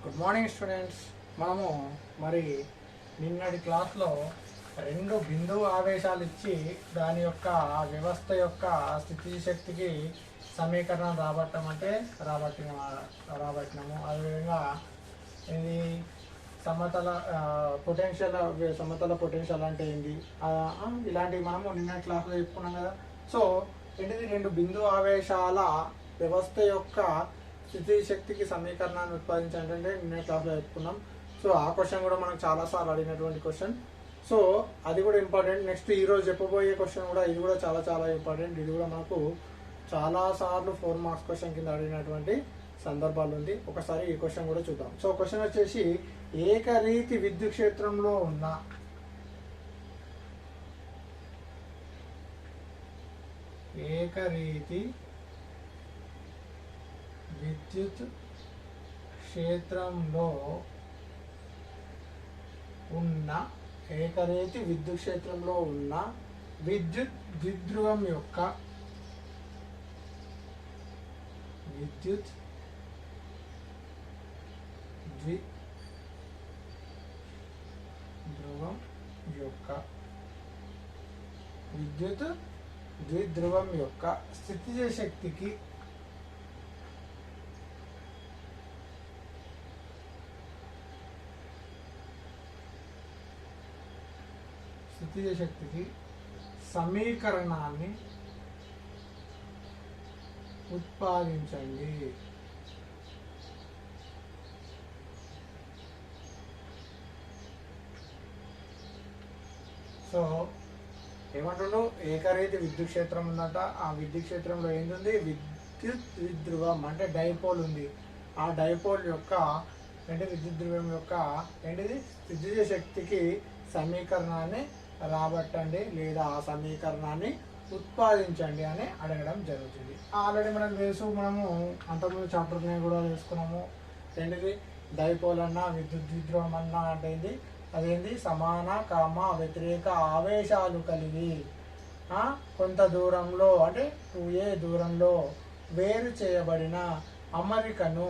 Good morning students. మనము మరి నిన్నటి క్లాస్లో రెండు బిందువు ఆవేశాలు ఇచ్చి దాని యొక్క వ్యవస్థ యొక్క స్థితి శక్తికి సమీకరణం రాబట్టమంటే రాబట్టినాము. అదేవిధంగా ఇది సమతల పొటెన్షియల్ అంటే ఏంటి, ఇలాంటివి మనము నిన్న క్లాస్లో చెప్పుకున్నాం కదా. సో ఏంటిది, రెండు బిందువు ఆవేశాల వ్యవస్థ యొక్క స్థితి శక్తికి సమీకరణాన్ని ఉత్పాదించాలంటే నిన్న క్లాస్లో చెప్పుకున్నాం. సో ఆ క్వశ్చన్ కూడా మనకు చాలాసార్లు అడిగినటువంటి క్వశ్చన్. సో అది కూడా ఇంపార్టెంట్. నెక్స్ట్ ఈరోజు చెప్పబోయే క్వశ్చన్ కూడా ఇది కూడా చాలా చాలా ఇంపార్టెంట్. ఇది కూడా మనకు చాలాసార్లు 4 మార్క్స్ క్వశ్చన్ కింద అడిగినటువంటి సందర్భాలు ఉంది. ఒకసారి ఈ క్వశ్చన్ కూడా చూద్దాం. సో క్వశ్చన్ వచ్చేసి, ఏకరీతి విద్యుత్ క్షేత్రంలో ఉన్న ఏకరీతి విద్యుత్ క్షేత్రంలో ఉన్న ఏకరీతి విద్యుత్ క్షేత్రంలో ఉన్న విద్యుత్ ద్విధ్రువం యొక్క విద్యుత్ ద్విధ్రువం యొక్క స్థితిజ శక్తికి సమీకరణాన్ని ఉత్పాదించండి. సో ఏమంటుండు, ఏకరీతి విద్యుత్ క్షేత్రం ఉందంట. ఆ విద్యుత్ క్షేత్రంలో ఏంటుంది, విద్యుత్ ద్విధ్రువం అంటే డైపోల్ ఉంది. ఆ డైపోల్ యొక్క విద్యుత్ ధ్రువం యొక్క స్థితిజ శక్తికి సమీకరణాన్ని రాబట్టండి లేదా ఆ సమీకరణాన్ని ఉత్పాదించండి అని అడగడం జరుగుతుంది. ఆల్రెడీ మనకు తెలుసు, మనము అంతకుముందు చాప్టర్ని కూడా తెలుసుకున్నాము. డైపోల్ అన్నా విద్యుత్ ద్విధ్రువం అన్నా అంటే అదేంటి, సమాన వ్యతిరేక ఆవేశాలు కలిగి కొంత దూరంలో అంటే 2a దూరంలో వేరు చేయబడిన అమరికను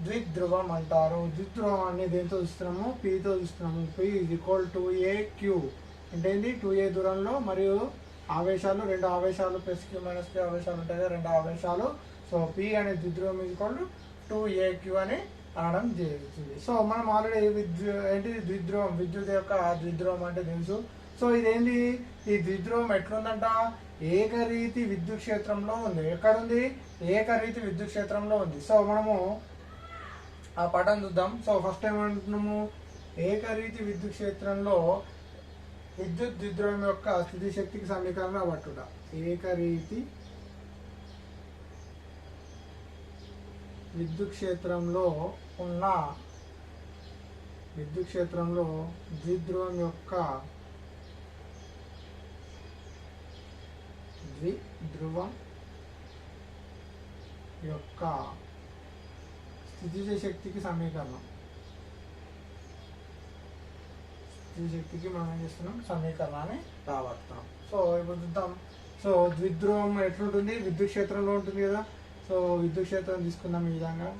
ద్విధ్రువం అంటారు. ద్విధ్రువాన్ని దేంతో చూస్తున్నాము, Pతో చూస్తున్నాము. P =2aq అంటే 2a దూరంలో మరియు ఆవేశాలు, రెండు ఆవేశాలు +q -q ఆవేశాలు ఉంటాయి కదా, రెండు ఆవేశాలు. సో P అనే ద్విధ్రువం =2aq అని అనడం జరుగుతుంది. సో మనం ఆల్రెడీ ద్విధ్రువం, విద్యుత్ యొక్క ద్విధ్రువం అంటే తెలుసు. సో ఇదేంటి, ఈ ద్విధ్రువం ఎట్లుందంట, ఏకరీతి విద్యుత్ క్షేత్రంలో ఉంది. ఎక్కడుంది, ఏకరీతి విద్యుత్ క్షేత్రంలో ఉంది. సో మనము ఆ పటం చూద్దాం. సో ఫస్ట్ ఏమంటున్నాము, ఏకరీతి విద్యుత్ క్షేత్రంలో విద్యుత్ ద్విధ్రువం యొక్క స్థితి శక్తికి సమీకరణ పట్టుట. ఏకరీతి విద్యుత్ క్షేత్రంలో ఉన్న ద్విధ్రువం యొక్క స్థితిజ శక్తికి సమీకరణం. స్థితిజ శక్తికి మనం ఏం చేస్తున్నాం, సమీకరణాన్ని రాబడుతున్నాం. సో ఇప్పుడు చూద్దాం. సో ద్విధ్రువం ఎట్లుంటుంది, విద్యుత్ క్షేత్రంలో ఉంటుంది కదా. సో విద్యుత్ క్షేత్రం తీసుకుందాం ఈ విధంగా.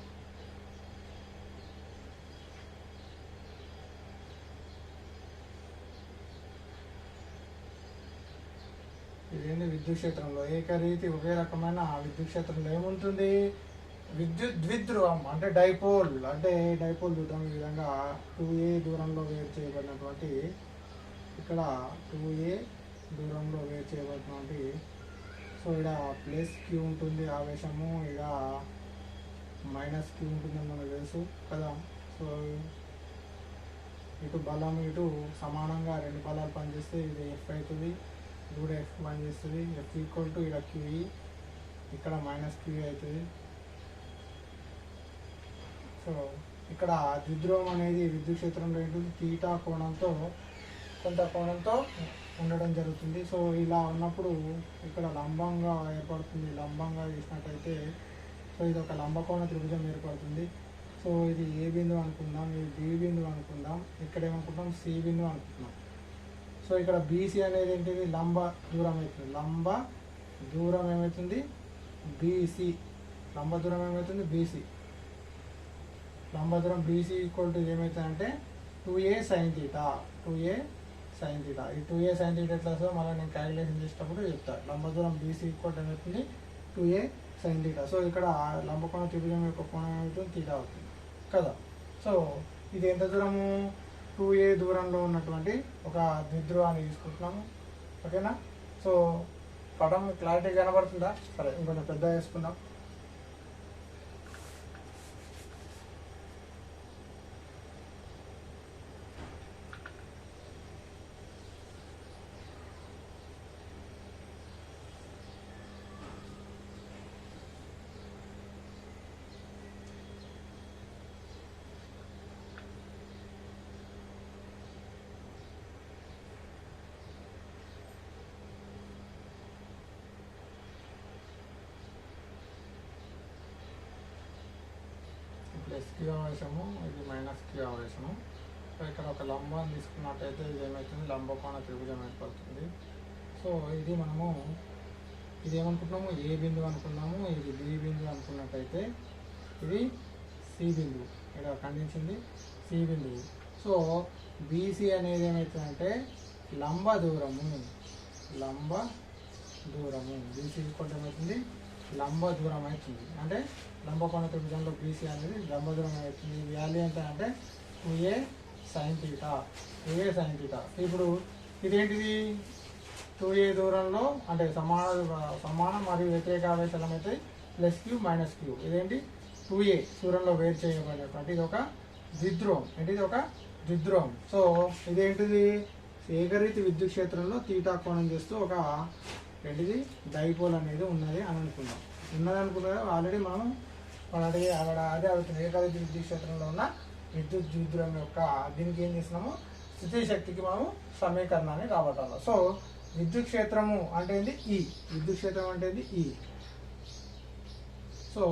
ఇదేంటి, విద్యుత్ క్షేత్రంలో ఏకరీతి ఒకే రకమైన విద్యుత్ క్షేత్రంలో ఏముంటుంది, విద్యుత్ ద్విధ్రువం అంటే డైపోల్ చూద్దాం. ఈ విధంగా 2a దూరంలో వేరు చేయబడినటువంటి, ఇక్కడ 2a దూరంలో వేరు చేయబడినటువంటి, సో ఇక్కడ +q ఉంటుంది ఆవేశము, ఇక్కడ -q ఉంటుందని మనకు తెలుసు కదా. సో ఇటు బలం ఇటు సమానంగా రెండు బలాలు పనిచేస్తే ఇది F అవుతుంది, ఇది కూడా F పనిచేస్తుంది. F = ఇక్కడ QE, ఇక్కడ -QE అవుతుంది. సో ఇక్కడ ద్విధ్రువం అనేది విద్యుత్ క్షేత్రంలో ఏంటంటే తీటా కోణంతో కొంత కోణంతో ఉండడం జరుగుతుంది. సో ఇలా ఉన్నప్పుడు ఇక్కడ లంబంగా ఏర్పడుతుంది. లంబంగా చేసినట్టయితే సో ఇది ఒక లంబకోణ త్రిభుజం ఏర్పడుతుంది. సో ఇది ఏ బిందువు అనుకుందాం, ఇది బి బిందువు అనుకుందాం, ఇక్కడ ఏమనుకుంటాం, సి బిందువు అనుకుంటున్నాం. సో ఇక్కడ బీసీ అనేది ఏంటిది, లంబ దూరం అవుతుంది. లంబ దూరం ఏమవుతుంది, బీసీ. లంబ దూరం ఏమవుతుంది, బీసీ. లంబ దూరం BC ఈక్వల్ టు ఏమవుతుందంటే 2a sin θ 2a sin θ. ఈ 2a sin θ ఎట్లా వస్తుందో మళ్ళీ నేను క్యాలిక్యులేషన్ చేసేటప్పుడు చెప్తాను. లంబ దూరం BC ఈక్వల్ టు ఏమవుతుంది 2a sin θ. సో ఇక్కడ లంబకోణ త్రిభుజం యొక్క కోణం ఏమవుతుంది θ అవుతుంది కదా. సో ఇది ఎంత దూరము 2a దూరంలో ఉన్నటువంటి ఒక ద్విధ్రువాన్ని తీసుకుంటున్నాము. ఓకేనా. సో పటం క్లారిటీ కనబడుతుందా? సరే ఇంకొంచెం పెద్ద వేసుకుందాం. ప్లస్ క్యూ ఆవేశము, ఇది మైనస్ క్యూ ఆవేశము. సో ఇక్కడ ఒక లంబాన్ని తీసుకున్నట్టయితే ఇది ఏమవుతుంది లంబకోణ త్రిభుజం ఏర్పడుతుంది. సో ఇది మనము ఇది ఏమనుకుంటున్నాము ఏ బిందువు అనుకున్నాము, ఇది బి బిందువు అనుకున్నట్టయితే ఇది సి బిందువు, ఇక్కడ ఖండించింది సి బిందువు. సో బీసీ అనేది ఏమవుతుందంటే లంబ దూరము బీసీ ఈక్వల్ ఏమవుతుంది లంబ దూరం అవుతుంది. అంటే లంబకోణ త్రిభుజంలో BC అనేది లంబ దూరం అవుతుంది. వాల్యూ ఎంత అంటే 2a sin θ 2a sin θ. ఇప్పుడు ఇదేంటిది 2a దూరంలో అంటే సమాన మరియు వ్యతిరేక ఆవేశాలు అయితే ప్లస్ క్యూ మైనస్ క్యూ. ఇదేంటి 2a దూరంలో వేరు చేయబడినటువంటి ఇది ఒక ద్విధ్రువం. ఏంటిది ఒక ద్విధ్రువం. సో ఇదేంటిది ఏకరీతి విద్యుత్ క్షేత్రంలో θ కోణం చేస్తూ ఒక ఏంటిది డైపోల్ అనేది ఉన్నది అని అనుకుందాం. ఆల్రెడీ మనం అదే అవుతుంది. ఏకరీతి విద్యుత్ క్షేత్రంలో ఉన్న విద్యుత్ ద్విధ్రువం యొక్క దీనికి ఏం చేస్తున్నాము స్థితి శక్తికి మనము సమీకరణాన్ని రాబట్టాలి. సో విద్యుత్ క్షేత్రము అంటే ఏంది ఈ విద్యుత్ క్షేత్రం అంటే ఏంది ఈ. సో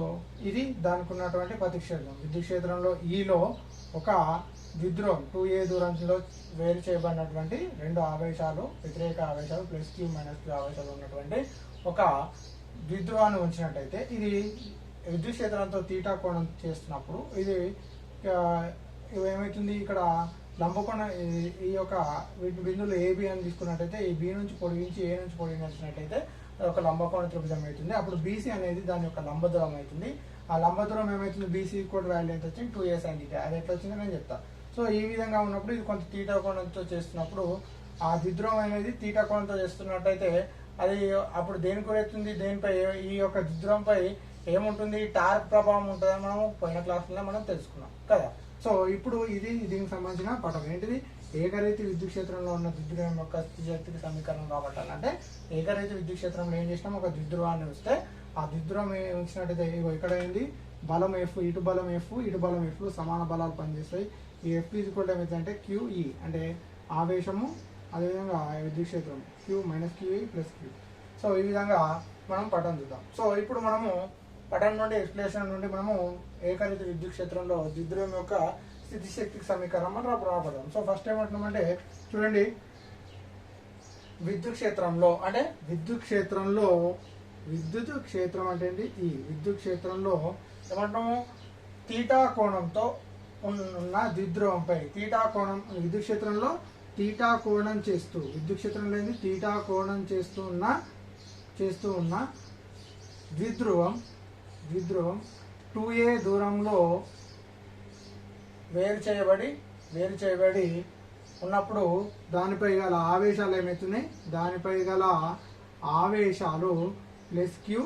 ఇది దానికి ఉన్నటువంటి ప్రతిక్షేత్రం. విద్యుత్ క్షేత్రంలో ఈలో ఒక ద్విధ్రువం 2a దూరంలో వేరు చేయబడినటువంటి రెండు ఆవేశాలు వ్యతిరేక ఆవేశాలు ప్లస్ క్యూ మైనస్ క్యూ ఆవేశాలు ఉన్నటువంటి ఒక ద్విధ్రువాన్ని ఉంచినట్టయితే ఇది విద్యుత్ క్షేత్రంతో θ కోణం చేస్తున్నప్పుడు ఇది ఏమవుతుంది ఇక్కడ లంబకోణ ఈ యొక్క బిందువులు AB అని తీసుకున్నట్టయితే ఈ B నుంచి పొడిగించి A నుంచి పొడిగించినట్టయితే ఒక లంబకోణ త్రిభుజం అవుతుంది. అప్పుడు BC అనేది దాని యొక్క లంబ దూరం అవుతుంది. ఆ లంబ దూరం ఏమవుతుంది BC ఈక్వల్ వాల్యూ ఎంత వచ్చింది 2a sin θ. అది ఎట్లా వచ్చిందో నేను చెప్తాను. సో ఈ విధంగా ఉన్నప్పుడు ఇది కొంత θ కోణంతో చేస్తున్నప్పుడు ఆ ద్విధ్రువం అనేది θ కోణంతో చేస్తున్నట్టయితే అది అప్పుడు దేనికి గురవుతుంది దేనిపై ఈ యొక్క ద్విధ్రువంపై ఏముంటుంది టార్క్ ప్రభావం ఉంటుందని మనం పోయిన క్లాసులో మనం తెలుసుకున్నాం కదా. సో ఇప్పుడు ఇది దీనికి సంబంధించిన పటం ఏంటిది ఏకరీతి విద్యుత్ క్షేత్రంలో ఉన్న ద్విధ్రువం యొక్క స్థితిశక్తికి సమీకరణం రాబట్టాలంటే ఏకరీతి విద్యుత్ క్షేత్రంలో ఏం చేసినాం ఒక ద్విధ్రువాన్ని వస్తే ఆ ద్విధ్రువం ఉంచినట్టయితే ఇక్కడ ఏంది బలం F ఇటు బలం F ఇటు బలం F సమాన బలాలు పనిచేస్తాయి. ఈ F ఈక్వల్ ఏమైతే QE అంటే ఆవేశము అదేవిధంగా విద్యుత్ క్షేత్రం Q minus QE plus Q. So ఈ విధంగా మనం పటం చూద్దాం. సో ఇప్పుడు మనము పటం నుండి ఎక్స్ప్లెనేషన్ నుండి మనము ఏకరీతి విద్యుత్ క్షేత్రంలో ద్విధ్రువం యొక్క స్థితి శక్తికి సమీకరణం రాబడదాం. సో ఫస్ట్ ఏమంటున్నామంటే చూడండి విద్యుత్ క్షేత్రంలో అంటే విద్యుత్ క్షేత్రం అంటే ఏంటి ఈ విద్యుత్ క్షేత్రంలో ఏమంటున్నాము θ కోణంతో ఉన్న ద్విధ్రువంపై θ కోణం విద్యుత్ క్షేత్రంలో θ కోణం చేస్తూ విద్యుత్ క్షేత్రంలో ఏంది θ కోణం చేస్తూ ఉన్న ద్విధ్రువం 2a దూరంలో వేరు చేయబడి ఉన్నప్పుడు దానిపై గల ఆవేశాలు ఏమవుతున్నాయి దానిపై గల ఆవేశాలు plus Q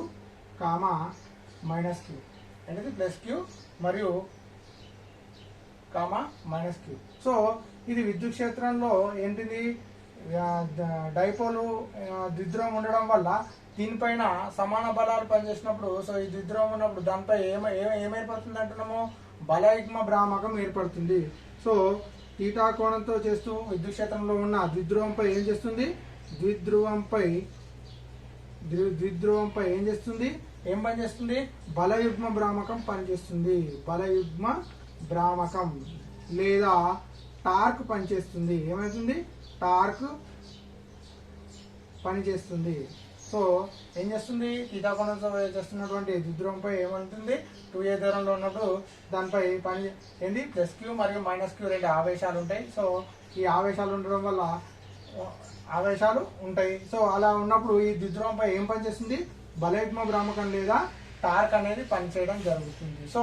comma minus Q అనేది ప్లస్ క్యూ మరియు కామా మైనస్ క్యూ. సో ఇది విద్యుత్ క్షేత్రంలో ఏంటిది డైపోలు ద్విధ్రువం ఉండడం వల్ల దీనిపైన సమాన బలాలు పనిచేసినప్పుడు సో ఈ ద్విధ్రువం ఉన్నప్పుడు దానిపై ఏమేర్పడుతుంది అంటున్నాము బలయుగ్మ భ్రామకం ఏర్పడుతుంది. సో θ కోణంతో చేస్తూ విద్యుత్ క్షేత్రంలో ఉన్న ద్విధ్రువంపై ఏం చేస్తుంది ద్విధ్రువంపై ఏం పనిచేస్తుంది బలయుగ్మ భ్రామకం పనిచేస్తుంది. బలయుగ్మ భ్రామకం లేదా టార్క్ పనిచేస్తుంది. ఏమవుతుంది టార్క్ పనిచేస్తుంది. సో ఏం చేస్తుంది తీటా కోణంతో చేస్తున్నటువంటి ద్విధ్రువంపై ఏమంటుంది 2a దూరంలో ఉన్నప్పుడు దానిపై పని ఏంది +q మరియు -q రెండు ఆవేశాలు ఉంటాయి. సో ఈ ఆవేశాలు ఉండడం వల్ల ఆవేశాలు ఉంటాయి. సో అలా ఉన్నప్పుడు ఈ ద్విధ్రువంపై ఏం పనిచేస్తుంది బలయుగ్మ భ్రామకం లేదా టార్క్ అనేది పనిచేయడం జరుగుతుంది. సో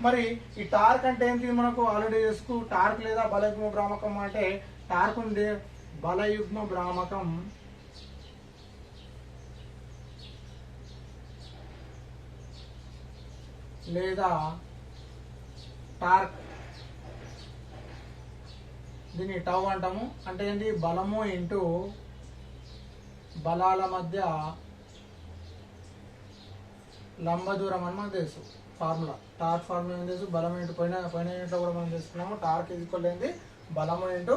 మరి ఈ టార్క్ అంటే ఏంటి మనకు ఆల్రెడీ తెలుసు. టార్క్ లేదా బలయుగ్మ భ్రామకం అంటే టార్క్ ఉండే బలయుగ్మ భ్రామకం లేదా టార్క్ దీన్ని టౌ అంటాము. అంటే ఏంటి బలము ఇంటూ బలాల మధ్య లంబ దూరం అని మనకు తెలుసు ఫార్ములా. టార్క్ ఫార్ములా ఏం తెలుసు బలం ఇంటూ పోయిన యూనిట్లో కూడా మనం తెలుసుకున్నాము. టార్క్ ఈక్వల్ ఏంది బలము ఇంటూ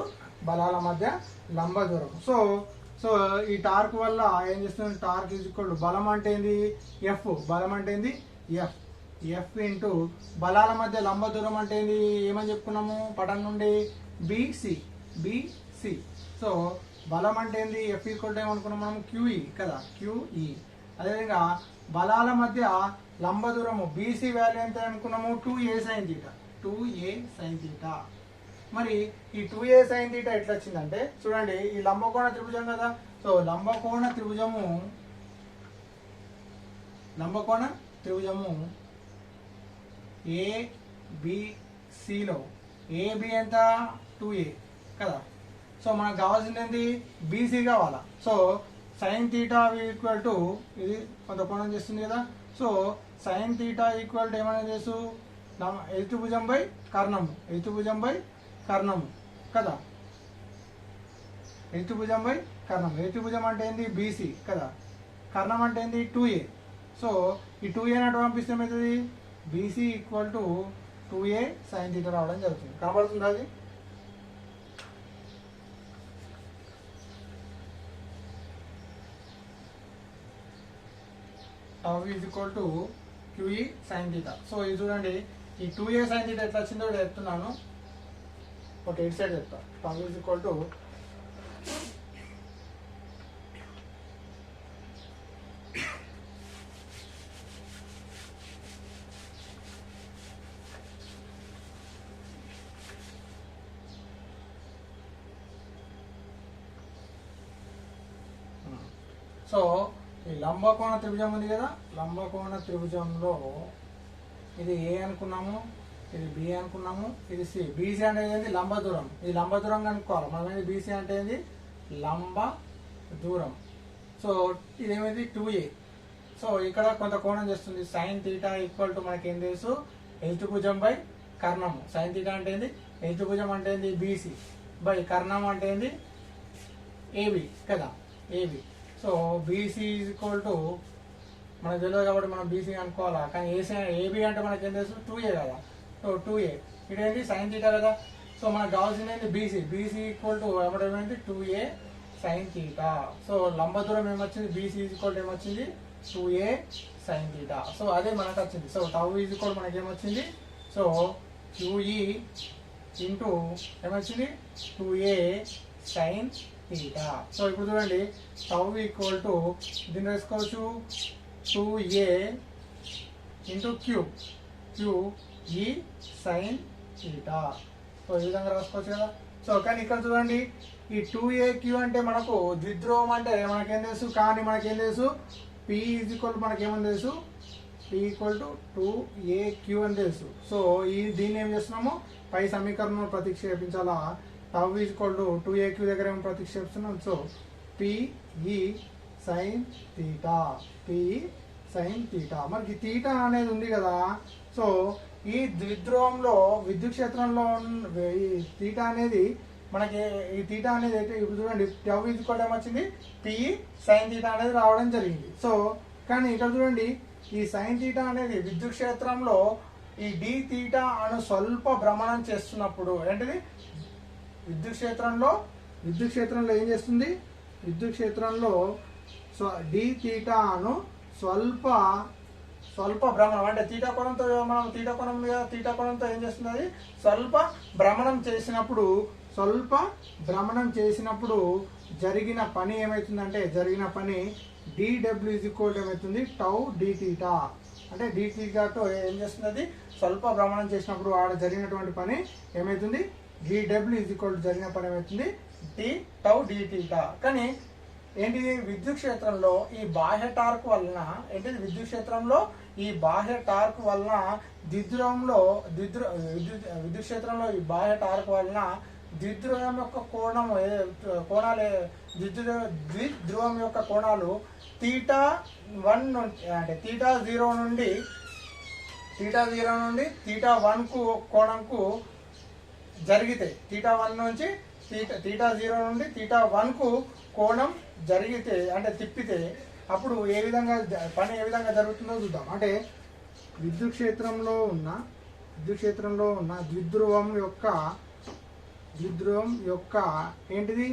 బలాల మధ్య లంబ దూరం. సో ఈ టార్క్ వల్ల ఏం చేస్తుంది టార్క్ ఈక్వల్ బలం అంటే ఏంది ఎఫ్, బలం అంటే ఏంది ఎఫ్ ఇంటూ బలాల మధ్య లంబ దూరం అంటే ఏంది ఏమని చెప్పుకున్నాము పటం నుండి బిసి. సో బలం అంటే ఏంది ఎఫ్ ఈక్వల్ ఏమనుకున్నాం మనం క్యూఈ కదా, క్యూఈ. అదేవిధంగా బలాల మధ్య లంబ దూరము బీసీ వాల్యూ ఎంత అనుకున్నాము 2a sin θ. మరి ఈ 2a sin θ ఎట్లా వచ్చిందంటే చూడండి ఈ లంబకోణ త్రిభుజం కదా. సో లంబకోణ త్రిభుజము ABCలో AB ఎంత 2a కదా. సో మనకు కావాల్సింది ఏంటి బీసీ కావాలా. సో sin θ ఈక్వల్ టు ఇది కొంత కోణం చేస్తుంది కదా. సో sin θ ఈక్వల్ టు ఏమైనా చేసు ఎదుభుజం బై కర్ణము కదా. ఎదుభుజం అంటే ఏంది బీసీ కదా, కర్ణం అంటే ఏంది 2a. సో ఈ 2a అటు పంపిస్తే ఏమవుతుంది BC equal to 2a sin θ రావడం జరుగుతుంది. కనబడుతుంది అది. Is equal to QE sin θ. So ఇది చూడండి ఈ 2a sin θ ఎట్లా వచ్చిందో ఇక్కడ చెప్తున్నాను. ఓకే ఇటు సైడ్ చెప్తా. ఈజ్ ఈక్వల్ టు సో ఈ లంబకోణ త్రిభుజం ఉంది కదా. లంబకోణ త్రిభుజంలో ఇది ఏ అనుకున్నాము, ఇది బి అనుకున్నాము, ఇది సి. బీసీ అనేది ఏంది లంబ దూరం. ఈ లంబ దూరం కనుక్కోవాలి మనం. ఏంది బీసీ అంటే ఏంది లంబ దూరం. So ఇదేమైంది 2a. సో ఇక్కడ కొంత కోణం చేస్తుంది. sin θ ఈక్వల్ టు మనకి ఏం తెలుసు ఎదుభుజం బై కర్ణము. sin θ అంటే ఏంది ఎదుభుజం అంటే ఏంది బీసీ బై కర్ణం అంటే ఏంది ఏబి కదా, AB. So BC is equal to మనకు తెలియదు కాబట్టి మనం బీసీ అనుకోవాలా. కానీ ఏబి అంటే మనకి ఏం తెలుసు 2a కదా. సో 2a ఇదేంటి sin θ కదా. సో మనకు కావాల్సింది ఏంటి బీసీ ఈక్వల్ టు ఏమంటే 2a sin θ. సో లంబ దూరం ఏమొచ్చింది బీసీ ఈజ్ ఈక్వల్ టు ఏమొచ్చింది 2a sin θ. సో అదే మనకు వచ్చింది. సో టౌ ఈజ్ ఈక్వల్ మనకి ఏమొచ్చింది సో QE ఇంటూ ఏమొచ్చింది 2a sin θ. సో ఇప్పుడు చూడండి టౌ ఈక్వల్ టు దీన్ని వేసుకోవచ్చు 2a into QE sin θ. So ఈ విధంగా రాసుకోవచ్చు కదా. సో కానీ ఇక్కడ చూడండి ఈ 2aq అంటే మనకు ద్విధ్రువం అంటే మనకేం తెలుసు. కానీ మనకేం తెలుసు P ఈజ్ ఈక్వల్ మనకేమని తెలుసు P ఈక్వల్ టు 2aq అని తెలుసు. సో దీన్ని ఏం చేస్తున్నాము పై సమీకరణంలో ప్రతిక్షేపించాలా. Tau is equal to 2aq దగ్గర ఏమో ప్రతిక్షేపిస్తున్నాం. So PE sin θ. మనకి θ అనేది ఉంది కదా. సో ఈ ద్విధ్రువంలో విద్యుత్ క్షేత్రంలో ఈ θ అనేది మనకి ఈ θ అనేది అయితే ఇప్పుడు చూడండి టౌ ఈజ్ ఈక్వల్ ఏమొచ్చింది PE sin θ అనేది రావడం జరిగింది. సో కానీ ఇక్కడ చూడండి ఈ sin θ అనేది విద్యుత్ క్షేత్రంలో ఈ dθ అను స్వల్ప భ్రమణం చేస్తున్నప్పుడు ఏంటిది విద్యుత్ క్షేత్రంలో ఏం చేస్తుంది విద్యుత్ క్షేత్రంలో dθ అను స్వల్ప భ్రమణం అంటే θ కోణంతో మనం θ కోణంతో ఏం చేస్తుంది అది స్వల్ప భ్రమణం చేసినప్పుడు జరిగిన పని ఏమవుతుందంటే dw ఈజ్ ఈక్వల్ ఏమవుతుంది టౌ డి థీటా. అంటే డి థీటాతో ఏం చేస్తుంది, స్వల్ప భ్రమణం చేసినప్పుడు ఆడ జరిగినటువంటి పని ఏమవుతుంది, dw ఈజ్ ఈక్వల్ జరిగిన పని ఏమవుతుంది డి టౌ డి థీటా. కానీ ఏంటిది విద్యుత్ క్షేత్రంలో ఈ బాహ్య టార్క్ వలన ఏంటిది విద్యుత్ క్షేత్రంలో ఈ బాహ్య టార్క్ వలన ద్విధ్రువంలో విద్యుత్ క్షేత్రంలో ఈ బాహ్య టార్క్ వలన ద్విధ్రువం యొక్క కోణాలు ద్విధ్రువం యొక్క కోణాలు θ1 అంటే θ0 నుండి θ1 కు కోణంకు జరిగితే θ1 నుంచి θ0 నుండి θ1 కు కోణం జరిగితే అంటే తిప్పితే అప్పుడు పని ఏ విధంగా జరుగుతుందో చూద్దాం. అంటే విద్యుత్ క్షేత్రంలో ఉన్న ద్విధ్రువం యొక్క ఏంటిది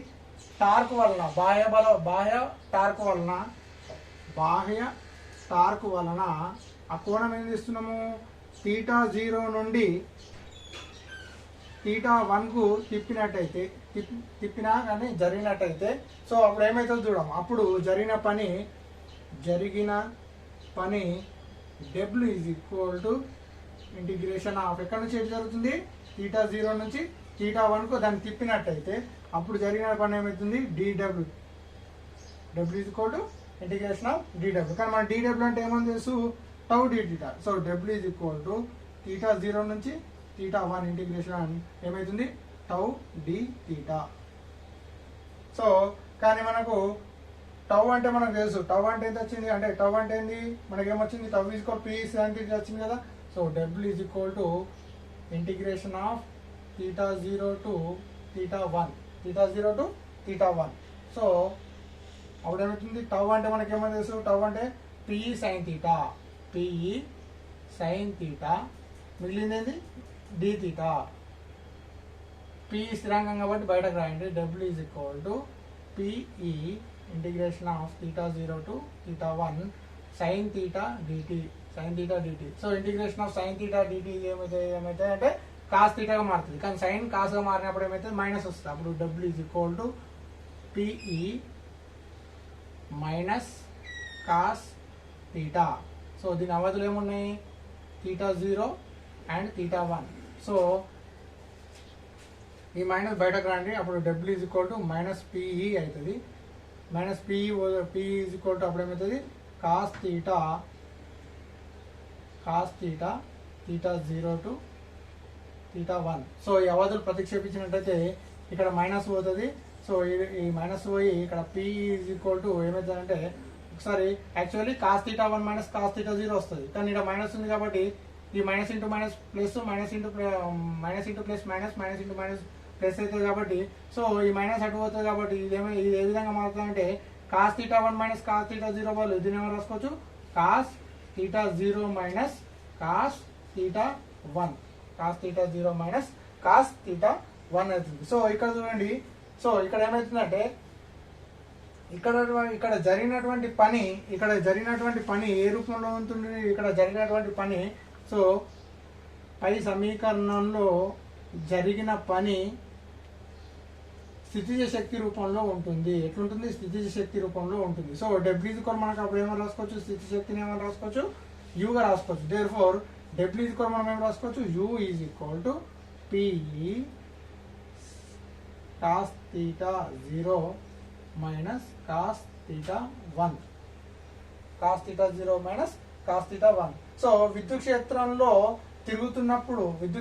టార్క్ వలన బాహ్య టార్క్ వలన ఆ కోణం ఏం చేస్తున్నాము, θ0 నుండి θ1 కు తిప్పినా కానీ జరిగినట్టయితే సో అప్పుడు ఏమవుతుందో చూద్దాం. అప్పుడు జరిగిన పని w is equal to integration of ఎక్కడి నుంచి ఏం జరుగుతుంది, θ0 నుంచి θ1 కు దాన్ని తిప్పినట్టయితే అప్పుడు జరిగిన పని ఏమవుతుంది dw is equal to integration of dw. కానీ మన dw అంటే ఏమని తెలుసు, tau d theta. So w is equal to θ0 నుంచి θ1 ఇంటిగ్రేషన్ ఏమవుతుంది టౌ డి థీటా. సో కానీ మనకు టౌ అంటే మనకు తెలుసు, టౌ అంటే ఎంత వచ్చింది అంటే టౌ అంటే ఏంది మనకి ఏమొచ్చింది, tau is equal P sin θ వచ్చింది కదా. So w is equal to integration of θ0 to θ1 so అప్పుడు ఏమవుతుంది, టౌ అంటే మనకి ఏమో తెలుసు, టౌ అంటే పిఈ sin θ మిగిలింది ఏంది డి థీటా. పి స్థిరాంకం కాబట్టి బయటకు రాయండి, w is equal to PE integration of θ0 to θ1 sin θ dt. So integration of sin θ dt ఏమైతే అంటే కాస్ థీటాగా మారుతుంది. కానీ సైన్ కాస్గా మారినప్పుడు ఏమైతే మైనస్ వస్తుంది. అప్పుడు w is equal to PE minus cos theta. So దీని అవధులు ఏమున్నాయి, θ0 అండ్ θ1. సో ఈ మైనస్ బయటకు రండి, అప్పుడు w is equal to minus PE అవుతుంది. Minus PE is equal to అప్పుడు ఏమవుతుంది కాస్ థీటా θ0 టు θ1. సో ఈ అవధులు ప్రతిక్షేపించినట్టయితే ఇక్కడ మైనస్ పోతుంది. సో ఈ మైనస్ పోయి ఇక్కడ పిఈ ఈజ్ ఈక్వల్ టు ఏమవుతుందంటే ఒకసారి యాక్చువల్లీ కాస్ θ1 మైనస్ కాస్ θ0 వస్తుంది. కానీ ఇక్కడ మైనస్ ఉంది కాబట్టి ఈ minus into minus plus minus into plus minus into minus plus అవుతుంది కాబట్టి సో ఈ మైనస్ అటు పోతుంది కాబట్టి ఇది ఏ విధంగా మారుతుందంటే కాస్ θ1 మైనస్ కాస్ θ0 వాళ్ళు దీని ఏమో రాసుకోవచ్చు cos θ0 minus cos θ1 minus cos θ1 అవుతుంది. సో ఇక్కడ చూడండి, సో ఇక్కడ ఏమవుతుందంటే ఇక్కడ జరిగినటువంటి పని ఏ రూపంలో ఉంటుంది, ఇక్కడ జరిగినటువంటి పని సో పై సమీకరణంలో జరిగిన పని స్థితిజ శక్తి రూపంలో ఉంటుంది. ఎట్లుంటుంది, స్థితిజ శక్తి రూపంలో ఉంటుంది. సో డబ్ల్యూ కూడా మనకు అప్పుడు ఏమైనా రాసుకోవచ్చు, స్థితి శక్తిని ఏమైనా రాసుకోవచ్చు యూగా రాసుకోవచ్చు. దేర్ ఫోర్ డబ్ల్యూ కూడా మనం ఏమైనా రాసుకోవచ్చు U is equal to PE cos θ0 minus cos θ1 minus cos θ1. So విద్యుత్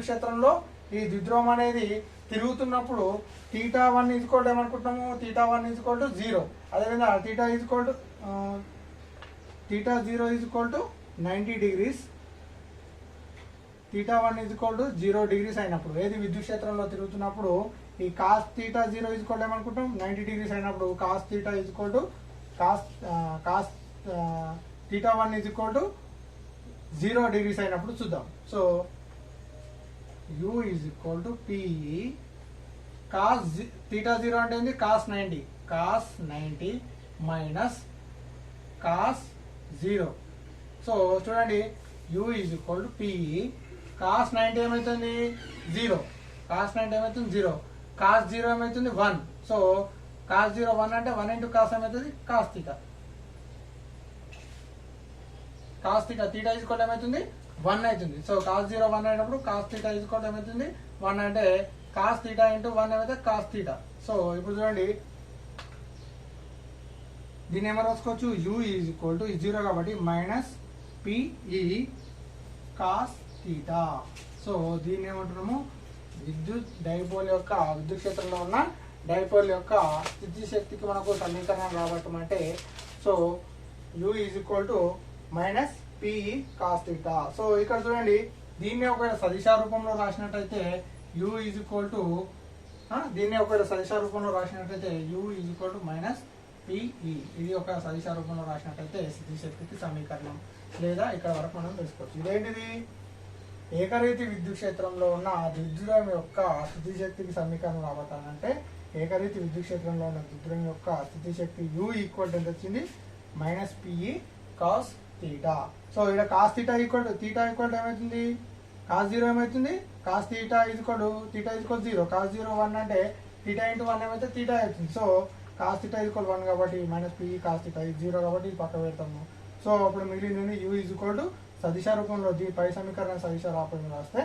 క్షేత్రంలో ఈ ద్విధ్రువం అనేది తిరుగుతున్నప్పుడు θ1 ఈజ్కోల్డ్ ఏమనుకుంటున్నాము, θ1 ఈజ్కోల్డ్ 0. అదేవిధంగా θ0 ఈజ్కోల్డ్ 90 degrees, θ1 ఈజ్కోల్డ్ 0 degrees అయినప్పుడు ఏది విద్యుత్ క్షేత్రంలో తిరుగుతున్నప్పుడు ఈ కాస్ θ0 ఈజ్కోల్డ్ ఏమనుకుంటాం 90 degrees అయినప్పుడు cos θ is equal cos θ1 is equal 0 degrees అయినప్పుడు చూద్దాం. So u is equal to PE cos θ0 అంటే ఏంది కాస్ 90 మైనస్ కాస్ 0. సో చూడండి u is equal to PE cos 90 ఏమవుతుంది 0, కాస్ 90 ఏమవుతుంది 0, కాస్ 0 ఏమవుతుంది 1. సో కాస్ 0 1 అంటే 1 ఇంటూ కాస్ ఏమవుతుంది cos θ. Cos theta theta is equal ఏమవుతుంది 1 అవుతుంది. సో కాస్ 0 1 అయినప్పుడు కాస్ థీటా ఈజ్కోల్ ఏమవుతుంది 1 అంటే కాస్ థీటా ఇంటూ 1 ఏమైతే కాస్ థీటా. సో ఇప్పుడు చూడండి దీన్ని ఏమో రాసుకోవచ్చు u ఈజ్ ఈక్వల్ టు 0 కాబట్టి minus PE cos theta. So దీన్ని ఏమంటున్నాము విద్యుత్ డైపోల్ యొక్క విద్యుత్ క్షేత్రంలో ఉన్న డైపోల్ యొక్క స్థితి శక్తికి మనకు సమీకరణం రాబట్టమంటే so u is equal to minus PE cos theta. So ఇక్కడ చూడండి దీన్ని ఒకవేళ సదిశా రూపంలో రాసినట్టయితే u ఈజ్ ఈక్వల్ టు దీన్ని ఒకవేళ సదిశా రూపంలో రాసినట్టయితే u is equal to minus PE. ఇది ఒక సదిశా రూపంలో రాసినట్టయితే స్థితి శక్తికి సమీకరణం లేదా ఇక్కడ వరకు మనం తెలుసుకోవచ్చు. ఇదేంటిది ఏకరీతి విద్యుత్ క్షేత్రంలో ఉన్న ద్విధ్రువం యొక్క స్థితి శక్తికి సమీకరణం రాబట్టాలంటే ఏకరీతి విద్యుత్ క్షేత్రంలో ఉన్న ద్విధ్రువం యొక్క స్థితి శక్తి u ఈక్వల్ ఎంత వచ్చింది minus PE cos theta. So ఇక్కడ కాస్ థీటా ఈక్వల్ ఏమవుతుంది కాస్ 0 ఏమవుతుంది కాస్ థీటా ఈక్వల్ 0 కాస్ 0 1 అంటే థీటా ఇంటూ 1 ఏమైతే థీటా అవుతుంది. సో కాస్ థీటా ఈక్వల్ 1 కాబట్టి మైనస్ పిఈ కాస్ థీటా 0 కాబట్టి పక్క పెడతాము. సో అప్పుడు మిగిలింది u ఈజ్ ఈక్వల్ టు సదిశా రూపంలో పై సమీకరణ సదిశా రూపంలో రాస్తే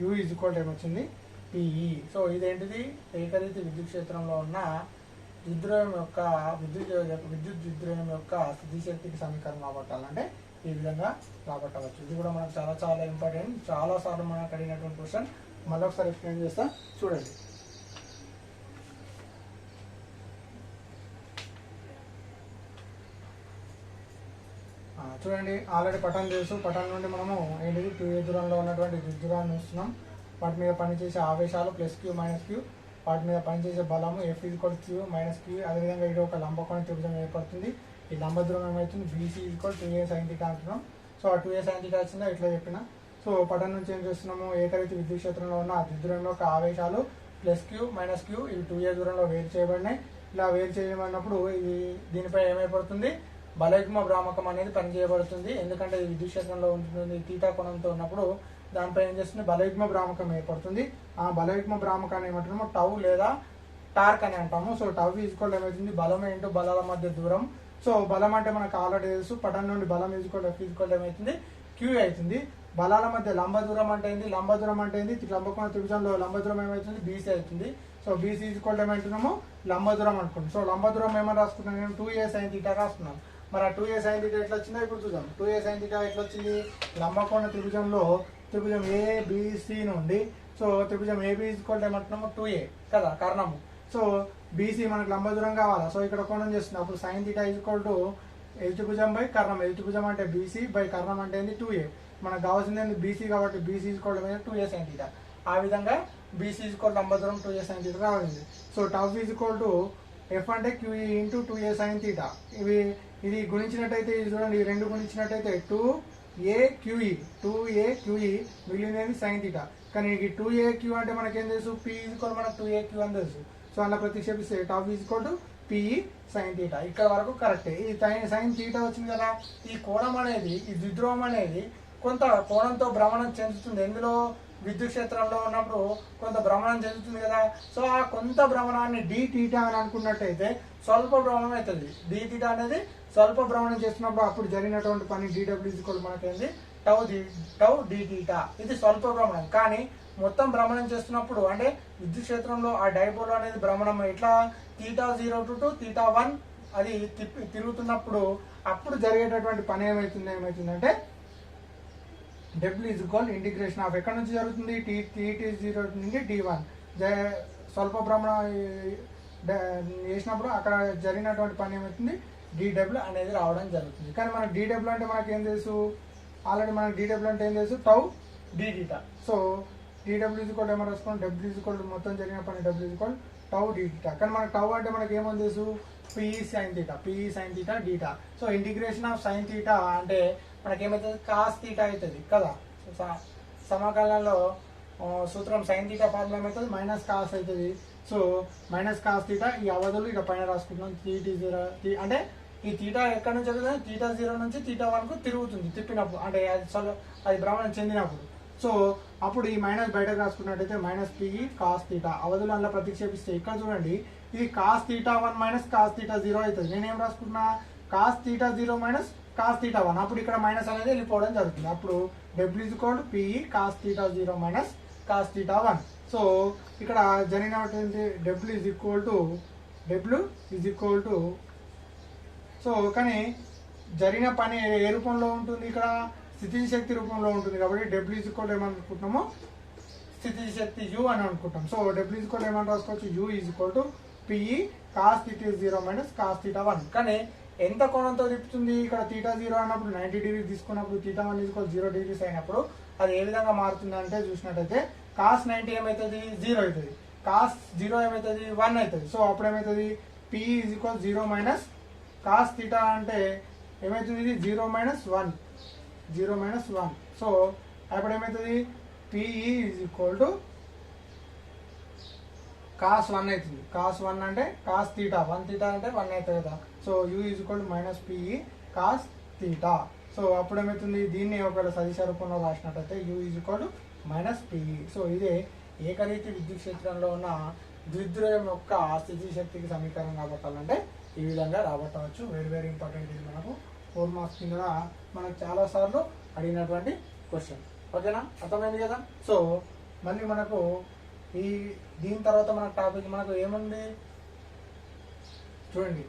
u ఈజ్ ఈక్వల్ టు ఏమొచ్చింది పిఈ. సో ఇదేంటిది ఏకరీతి విద్యుత్ క్షేత్రంలో ఉన్న ద్విధ్రువం యొక్క విద్యుత్ ద్విధ్రువం యొక్క స్థితి శక్తికి సమీకరణం రాబట్టాలంటే ఈ విధంగా రాబట్టవచ్చు. ఇది కూడా మనకు చాలా చాలా ఇంపార్టెంట్, చాలా సార్లు మనకు అడిగినటువంటి క్వశ్చన్. మళ్ళీ ఒకసారి ఎక్స్ప్లెయిన్ చేస్తా చూడండి. చూడండి ఆల్రెడీ పటం తెలుసు. పటం నుండి మనము ఏంటిది 2a దూరంలో ఉన్నటువంటి ద్విధ్రువాన్ని చూస్తున్నాం. వాటి మీద పనిచేసే ఆవేశాలు ప్లస్ క్యూ మైనస్ క్యూ, వాటి మీద పనిచేసే బలము F equal Q minus Q. అదేవిధంగా ఇది ఒక లంబకోణ త్రిభుజం ఏర్పడుతుంది. ఈ లంబ దూరం ఏమవుతుంది బీసీ ఈక్వల్ 2a sin θ అంటున్నాం. సో ఆ 2a sin θ వచ్చిందా ఇట్లా చెప్పిన. సో పటం నుంచి ఏం చేస్తున్నాము ఏకరీతి విద్యుత్ క్షేత్రంలో ఉన్న ద్విధ్రువం యొక్క ఆవేశాలు ప్లస్ క్యూ మైనస్ క్యూ ఇవి 2a దూరంలో వేరు చేయబడినాయి. ఇలా వేరు చేయబడినప్పుడు ఇది దీనిపై ఏమైపడుతుంది బలయుగ్మ భ్రామకం అనేది పనిచేయబడుతుంది. ఎందుకంటే ఇది విద్యుత్ క్షేత్రంలో ఉంటుంది థీటా కోణంతో ఉన్నప్పుడు దానిపై ఏం చేస్తుంది బలయుగ్మ భ్రామకం ఏర్పడుతుంది. ఆ బలయుగ్మ భ్రామకాన్ని ఏమంటున్నాము టౌ లేదా టార్క్ అని అంటాము. సో టౌ ఈజ్కోల్ ఏమవుతుంది బలం ఏంటో బలాల మధ్య దూరం. సో బలం అంటే మనకు ఆల్రెడీ తెలుసు. పటం నుండి బలం ఈజ్కోల్ ఎఫ్ ఈజ్కోల్ ఏమవుతుంది క్యూ అవుతుంది. బలాల మధ్య లంబ దూరం అంటే ఏంది లంబకోణ త్రిభుజంలో లంబ దూరం ఏమవుతుంది బీసీ అవుతుంది. సో బీసీ ఈజ్కోల్ ఏమంటున్నాము లంబ దూరం అనుకుంటాం. సో లంబ దూరం ఏమని రాసుకున్నాం నేను 2a sin θ రాసుకున్నాం. మరి ఆ 2a sin θ ఎట్లా వచ్చిందో ఇప్పుడు చూద్దాం. 2a sin θ ఎట్లా వచ్చింది లంబకోణ త్రిభుజంలో త్రిభుజం ఏబిసి నుండి సో త్రిభుజం ఏబి ఈజ్కోల్ ఏమంటున్నాము 2a కదా కారణము. సో బీసీ మనకు లంబ దూరం కావాలా. సో ఇక్కడ కోణం చేస్తుంది అప్పుడు sin θ ఈజ్కోల్ టు ఎదుభుజం బై కర్ణం. ఎదుభుజం అంటే బీసీ బై కర్ణం అంటే ఏంది 2a. మనకు కావాల్సింది ఏంది బీసీ కాబట్టి బీసీ ఈజ్కోల్ 2a sin θ. ఆ విధంగా బీసీ ఈజ్కోల్ లంబ దూరం 2a sin θ రావాలి. So tau is equal to F అంటే క్యూఈ ఇంటూ 2a sin θ. ఇది గుణించినట్టయితే ఇది చూడండి ఈ రెండు గుణించినట్టయితే 2a QE మిగిలినది sin θ. కానీ ఈ 2aq అంటే మనకేం తెలుసు p ఈజ్కోల్ మనకు 2aq అని తెలుసు. సో అలా ప్రతిక్షేపిస్తే tau is equal to PE sin θ. ఇక్కడ వరకు కరెక్టే. ఈ sin θ వచ్చింది కదా. ఈ కోణం అనేది ఈ ద్విధ్రువం అనేది కొంత కోణంతో భ్రమణం చెందుతుంది. ఎందులో విద్యుత్ క్షేత్రంలో ఉన్నప్పుడు కొంత భ్రమణం చెందుతుంది కదా. సో ఆ కొంత భ్రమణాన్ని dθ అని అనుకున్నట్టయితే స్వల్ప భ్రమణం అవుతుంది. dθ అనేది స్వల్ప భ్రమణం చేస్తున్నప్పుడు అప్పుడు జరిగినటువంటి పని dw ఈజ్కోల్ మనకేంది టౌ dθ. ఇది స్వల్ప భ్రమణం. కానీ మొత్తం భ్రమణం చేస్తున్నప్పుడు అంటే విద్యుత్ క్షేత్రంలో ఆ డైపోల్ అనేది భ్రమణం ఎట్లా θ0 to θ1 అది తిరుగుతున్నప్పుడు అప్పుడు జరిగేటటువంటి పని ఏమవుతుందంటే డబ్ల్యూ ఈజ్కోల్ ఇంటిగ్రేషన్ ఆఫ్ ఎక్కడి నుంచి జరుగుతుంది t0 నుండి d1 స్వల్ప భ్రమణం చేసినప్పుడు అక్కడ జరిగినటువంటి పని ఏమవుతుంది dw అనేది రావడం జరుగుతుంది. కానీ మనకు dw అంటే మనకి ఏం తెలుసు ఆల్రెడీ మనకు dw అంటే ఏం తెలుసు tau dθ. So dw is equal ఏమో రాసుకోండి w ఈజ్కోల్ మొత్తం జరిగిన పని w ఈజ్కోల్ టౌ dθ. కానీ మనకు టౌ అంటే మనకి ఏమని తెలుసు PE sin θ dθ. So integration of sin θ అంటే మనకేమవుతుంది కాస్ థీటా అవుతుంది కదా. సమకాలంలో సూత్రం sin θ ఫార్ములా ఏమవుతుంది మైనస్ కాస్ అవుతుంది. సో మైనస్ కాస్ థీటా ఈ అవధులు ఇక్కడ పైన రాసుకుంటున్నాం t0 అంటే ఈ థీటా ఎక్కడి నుంచి జరుగుతుంది θ0 నుంచి θ1 కు తిరుగుతుంది తిప్పినప్పుడు అంటే అది భ్రమణం చెందినప్పుడు. సో అప్పుడు ఈ మైనస్ బయటకు రాసుకున్నట్టయితే మైనస్ పిఈ కాస్ థీటా అవధులు అలా ప్రతిక్షేపిస్తే ఇక్కడ చూడండి ఇది కాస్ θ1 మైనస్ కాస్ θ0 అవుతుంది. నేనేం రాసుకుంటున్నా కాస్ θ0 మైనస్ కాస్ తీటా 1. అప్పుడు ఇక్కడ మైనస్ అనేది వెళ్ళిపోవడం జరుగుతుంది. అప్పుడు W is equal to PE cos theta 0 minus cos theta 1. So ఇక్కడ జరిగినటువంటి W is equal to so కానీ జరిగిన పని ఏ రూపంలో ఉంటుంది, ఇక్కడ స్థితి శక్తి రూపంలో ఉంటుంది. కాబట్టి డబ్ల్యూ ఈజ్ ఈక్వల్ ఏమనుకుంటున్నామో స్థితి శక్తి యూ అని అనుకుంటాం. సో డబ్ల్యూ ఈజ్ ఈక్వల్ ఏమని రాసుకోవచ్చు, U is equal to PE cos theta 0 minus cos theta 1. కానీ ఎంత కోణంతో తిప్పుతుంది, ఇక్కడ తీటా 0 అన్నప్పుడు 90 డిగ్రీస్ తీసుకున్నప్పుడు తీటా 1 ఈజ్ ఈక్వల్ 0 డిగ్రీస్ అయినప్పుడు అది ఏ విధంగా మారుతుంది అంటే చూసినట్టయితే కాస్ 90 ఏమవుతుంది, 0 అవుతుంది. కాస్ 0 ఏమవుతుంది, 1 అవుతుంది. సో అప్పుడు ఏమవుతుంది, PE is equal 0 minus cos theta అంటే ఏమవుతుంది, ఇది 0 మైనస్ 1. సో అప్పుడు ఏమవుతుంది, PE is equal to cos 1 అవుతుంది. కాస్ 1 అంటే కాస్ తీటా 1 తీటా అంటే 1 అవుతుంది కదా. So U is equal to minus PE cos theta. So అప్పుడు ఏమవుతుంది, దీన్ని ఒకవేళ సదిశ రూపంలో రాసినట్టయితే U is equal to minus PE. So ఇదే ఏకరీతి విద్యుత్ క్షేత్రంలో ఉన్న ద్విధ్రువం యొక్క స్థితి శక్తికి సమీకరణం రాబట్టాలంటే ఈ విధంగా రాబట్టవచ్చు. Very important. ఇది మనకు 4 మార్క్స్ కింద మనకు చాలా సార్లు అడిగినటువంటి క్వశ్చన్. ఓకేనా, అర్థమైంది కదా. సో మళ్ళీ మనకు దీని తర్వాత మన టాపిక్ మనకు ఏముంది చూడండి.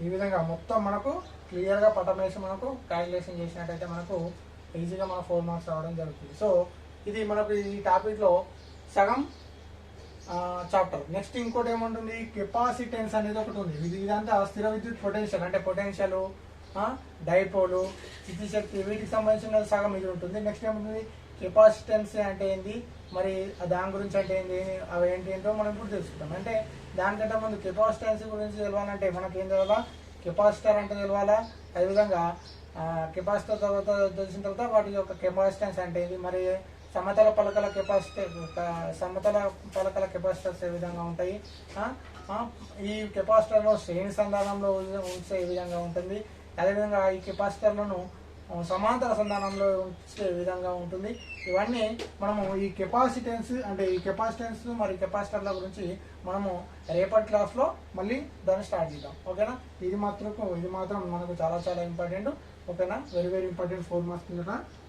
ఈ విధంగా మొత్తం మనకు క్లియర్గా పటం వేసి మనకు క్యాలిక్యులేషన్ చేసినట్టయితే మనకు ఈజీగా మన 4 మార్క్స్ రావడం జరుగుతుంది. సో ఇది మనకు ఈ టాపిక్లో సగం చాప్టర్. నెక్స్ట్ ఇంకోటి ఏముంటుంది, కెపాసిటెన్స్ అనేది ఒకటి ఉంది. ఇదంతా స్థిర విద్యుత్ పొటెన్షియల్ అంటే పొటెన్షియల్, డైపోలు, స్థితి శక్తి వీటికి సంబంధించిన సగం ఇది ఉంటుంది. నెక్స్ట్ ఏముంటుంది, కెపాసిటెన్స్ అంటే ఏంది, మరి దాని గురించి అంటే ఏంది, అవి ఏంటో మనం ఇప్పుడు తెలుసుకుంటాం. అంటే దానికంటే ముందు కెపాసిటెన్స్ గురించి తెలవాలంటే మనకి ఏం తెలవాలా, కెపాసిటర్ అంటే తెలవాలా. అదేవిధంగా కెపాసిటర్ తర్వాత తెలిసిన తర్వాత వాటి యొక్క కెపాసిటెన్స్ అంటే ఏంది, మరి సమతల పలకల కెపాసిటర్స్ ఏ విధంగా ఉంటాయి, ఈ కెపాసిటర్లో శ్రేణి సంధానంలో ఉంచే ఏ విధంగా ఉంటుంది, అదేవిధంగా ఈ కెపాసిటర్లను సమాంతర సంధానంలో ఉంచే విధంగా ఉంటుంది. ఇవన్నీ మనము ఈ కెపాసిటెన్స్ అంటే ఈ కెపాసిటెన్స్ మరి కెపాసిటర్ల గురించి మనము రేపటి క్లాస్లో మళ్ళీ దాన్ని స్టార్ట్ చేద్దాం. ఓకేనా, ఇది మాత్రం మనకు చాలా ఇంపార్టెంట్. ఓకేనా, వెరీ ఇంపార్టెంట్. 4 మార్క్స్ కింద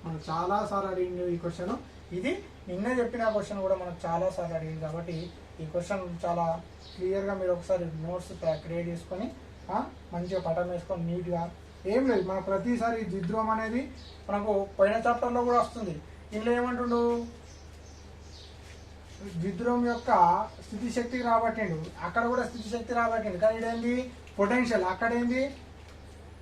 మనకు చాలా సార్లు అడిగింది ఈ క్వశ్చన్. ఇది నిన్న చెప్పిన క్వశ్చన్ కూడా మనకు చాలా సార్లు అడిగింది. కాబట్టి ఈ క్వశ్చన్ చాలా క్లియర్గా మీరు ఒకసారి నోట్స్ క్రియేట్ చేసుకొని మంచిగా పటం వేసుకొని నీట్గా, ఏం లేదు మన ప్రతిసారి ద్విధ్రువం అనేది మనకు పోయిన చాప్టర్లో కూడా వస్తుంది. ఇందులో ఏమంటుండు, ద్విధ్రువం యొక్క స్థితి శక్తికి రాబట్టిండు, అక్కడ కూడా స్థితి శక్తి రాబట్టిండు. కానీ ఇదేంది పొటెన్షియల్, అక్కడ ఏంది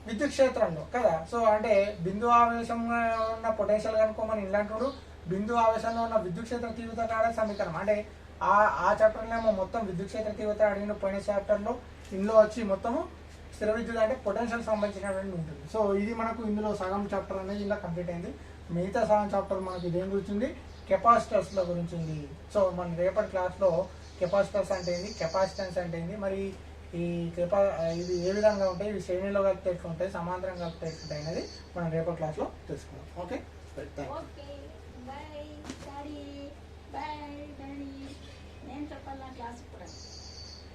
విద్యుత్ క్షేత్రంలో కదా. సో అంటే బిందు ఆవేశంగా ఉన్న పొటెన్షియల్ కనుక్కోమని ఇలాంటి బిందు ఆవేశంలో ఉన్న విద్యుత్ క్షేత్ర తీవ్రత కాడ సమీకరణం. అంటే ఆ చాప్టర్లో ఏమో మొత్తం విద్యుత్ క్షేత్ర తీవ్రత అడిగిన పోయిన చాప్టర్లో, ఇందులో వచ్చి మొత్తము స్థిర విద్యుత్ అంటే పొటెన్షియల్ సంబంధించినటువంటి ఉంటుంది. సో ఇది మనకు ఇందులో సగం చాప్టర్ అనేది ఇలా కంప్లీట్ అయింది. మిగతా సగం చాప్టర్ మనకి దేని గురించి ఉంది, కెపాసిటర్స్ల గురించి ఉంది. సో మన రేపటి క్లాస్లో కెపాసిటర్స్ అంటే ఏంది, కెపాసిటెన్స్ అంటే ఏంది, మరి ఈ ఇది ఏ విధంగా ఉంటాయి, ఇవి శ్రేణిలో కలిపితే ఎట్లుంటాయి, సమాంతరం కలిపితే ఎట్లుంటాయి అనేది మనం రేపటి క్లాస్లో తెలుసుకుందాం. ఓకే, బాయ్ డాడీ, నేను చెప్పాలి నా క్లాస్ కూడా.